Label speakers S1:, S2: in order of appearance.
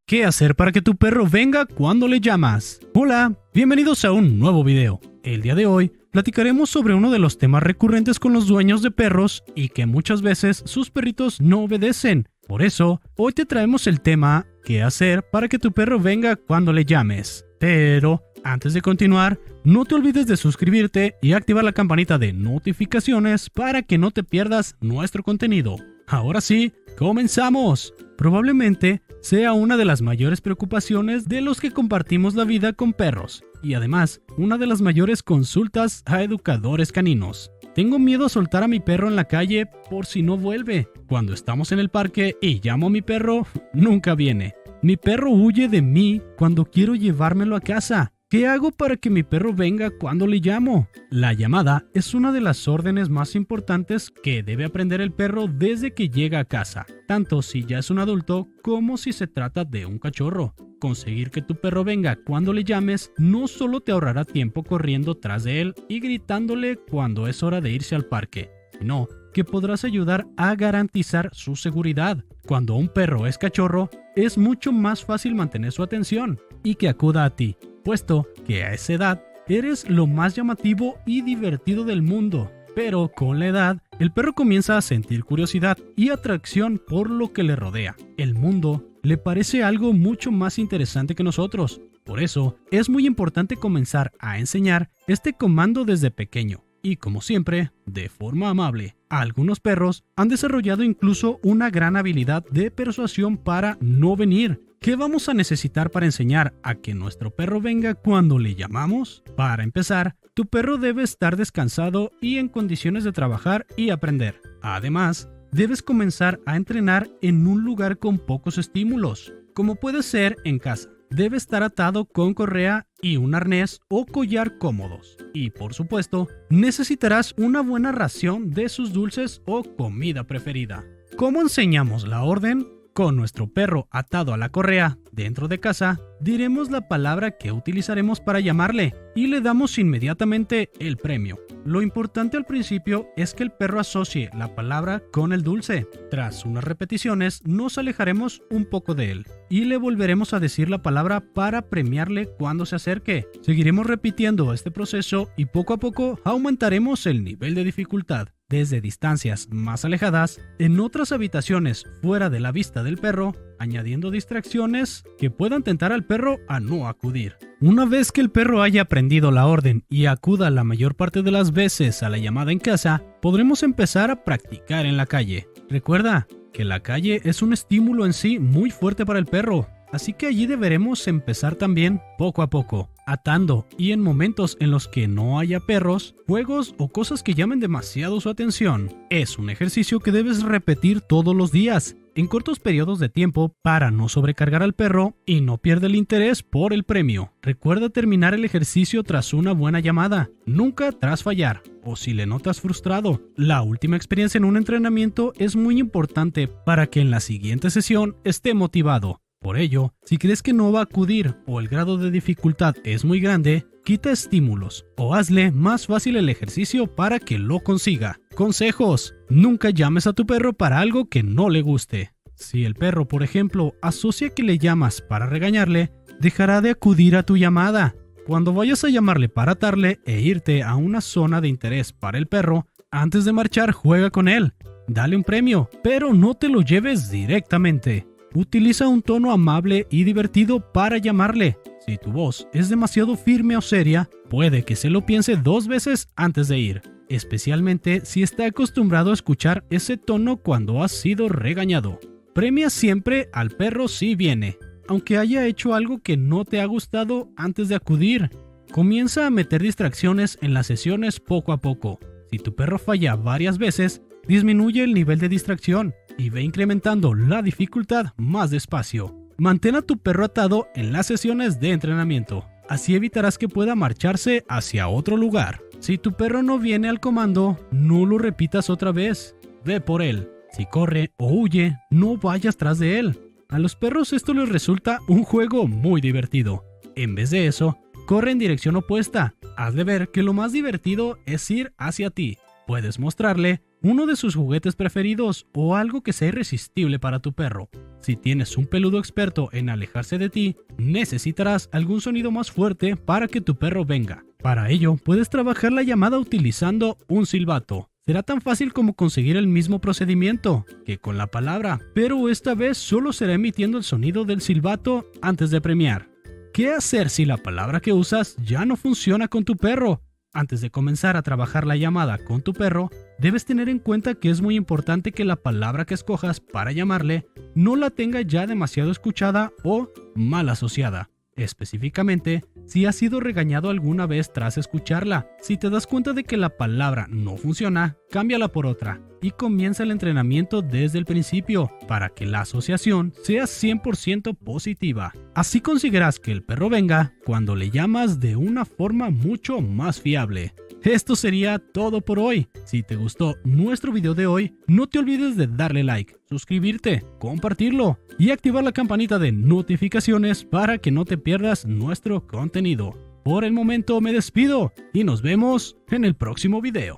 S1: ¿Qué hacer para que tu perro venga cuando le llamas? Hola, bienvenidos a un nuevo video. El día de hoy platicaremos sobre uno de los temas recurrentes con los dueños de perros y que muchas veces sus perritos no obedecen. Por eso, hoy te traemos el tema ¿qué hacer para que tu perro venga cuando le llames? Pero, antes de continuar, no te olvides de suscribirte y activar la campanita de notificaciones para que no te pierdas nuestro contenido. Ahora sí, comenzamos. Probablemente sea una de las mayores preocupaciones de los que compartimos la vida con perros y además una de las mayores consultas a educadores caninos. Tengo miedo a soltar a mi perro en la calle por si no vuelve. Cuando estamos en el parque y llamo a mi perro, nunca viene. Mi perro huye de mí cuando quiero llevármelo a casa. ¿Qué hago para que mi perro venga cuando le llamo? La llamada es una de las órdenes más importantes que debe aprender el perro desde que llega a casa, tanto si ya es un adulto como si se trata de un cachorro. Conseguir que tu perro venga cuando le llames no solo te ahorrará tiempo corriendo tras de él y gritándole cuando es hora de irse al parque, sino que podrás ayudar a garantizar su seguridad. Cuando un perro es cachorro, es mucho más fácil mantener su atención y que acuda a ti, puesto que a esa edad eres lo más llamativo y divertido del mundo. Pero con la edad, el perro comienza a sentir curiosidad y atracción por lo que le rodea. El mundo le parece algo mucho más interesante que nosotros. Por eso, es muy importante comenzar a enseñar este comando desde pequeño. Y como siempre, de forma amable. Algunos perros han desarrollado incluso una gran habilidad de persuasión para no venir. ¿Qué vamos a necesitar para enseñar a que nuestro perro venga cuando le llamamos? Para empezar, tu perro debe estar descansado y en condiciones de trabajar y aprender. Además, debes comenzar a entrenar en un lugar con pocos estímulos, como puede ser en casa. Debe estar atado con correa y un arnés o collar cómodos. Y por supuesto, necesitarás una buena ración de sus dulces o comida preferida. ¿Cómo enseñamos la orden? Con nuestro perro atado a la correa dentro de casa, diremos la palabra que utilizaremos para llamarle y le damos inmediatamente el premio. Lo importante al principio es que el perro asocie la palabra con el dulce. Tras unas repeticiones, nos alejaremos un poco de él y le volveremos a decir la palabra para premiarle cuando se acerque. Seguiremos repitiendo este proceso y poco a poco aumentaremos el nivel de dificultad. Desde distancias más alejadas, en otras habitaciones fuera de la vista del perro, añadiendo distracciones que puedan tentar al perro a no acudir. Una vez que el perro haya aprendido la orden y acuda la mayor parte de las veces a la llamada en casa, podremos empezar a practicar en la calle. Recuerda que la calle es un estímulo en sí muy fuerte para el perro, así que allí deberemos empezar también poco a poco, atando y en momentos en los que no haya perros, juegos o cosas que llamen demasiado su atención. Es un ejercicio que debes repetir todos los días, en cortos periodos de tiempo para no sobrecargar al perro y no pierda el interés por el premio. Recuerda terminar el ejercicio tras una buena llamada, nunca tras fallar o si le notas frustrado. La última experiencia en un entrenamiento es muy importante para que en la siguiente sesión esté motivado. Por ello, si crees que no va a acudir o el grado de dificultad es muy grande, quita estímulos o hazle más fácil el ejercicio para que lo consiga. Consejos: nunca llames a tu perro para algo que no le guste. Si el perro, por ejemplo, asocia que le llamas para regañarle, dejará de acudir a tu llamada. Cuando vayas a llamarle para atarle e irte a una zona de interés para el perro, antes de marchar juega con él. Dale un premio, pero no te lo lleves directamente. Utiliza un tono amable y divertido para llamarle. Si tu voz es demasiado firme o seria, puede que se lo piense 2 veces antes de ir, especialmente si está acostumbrado a escuchar ese tono cuando has sido regañado. Premia siempre al perro si viene, aunque haya hecho algo que no te ha gustado antes de acudir. Comienza a meter distracciones en las sesiones poco a poco. Si tu perro falla varias veces, disminuye el nivel de distracción y ve incrementando la dificultad más despacio. Mantén a tu perro atado en las sesiones de entrenamiento. Así evitarás que pueda marcharse hacia otro lugar. Si tu perro no viene al comando, no lo repitas otra vez. Ve por él. Si corre o huye, no vayas tras de él. A los perros esto les resulta un juego muy divertido. En vez de eso, corre en dirección opuesta. Hazle ver que lo más divertido es ir hacia ti. Puedes mostrarle uno de sus juguetes preferidos o algo que sea irresistible para tu perro. Si tienes un peludo experto en alejarse de ti, necesitarás algún sonido más fuerte para que tu perro venga. Para ello, puedes trabajar la llamada utilizando un silbato. Será tan fácil como conseguir el mismo procedimiento que con la palabra, pero esta vez solo será emitiendo el sonido del silbato antes de premiar. ¿Qué hacer si la palabra que usas ya no funciona con tu perro? Antes de comenzar a trabajar la llamada con tu perro, debes tener en cuenta que es muy importante que la palabra que escojas para llamarle no la tenga ya demasiado escuchada o mal asociada. Específicamente, si has sido regañado alguna vez tras escucharla. Si te das cuenta de que la palabra no funciona, cámbiala por otra y comienza el entrenamiento desde el principio para que la asociación sea 100% positiva. Así conseguirás que el perro venga cuando le llamas de una forma mucho más fiable. Esto sería todo por hoy. Si te gustó nuestro video de hoy, no te olvides de darle like, suscribirte, compartirlo y activar la campanita de notificaciones para que no te pierdas nuestro contenido. Por el momento me despido y nos vemos en el próximo video.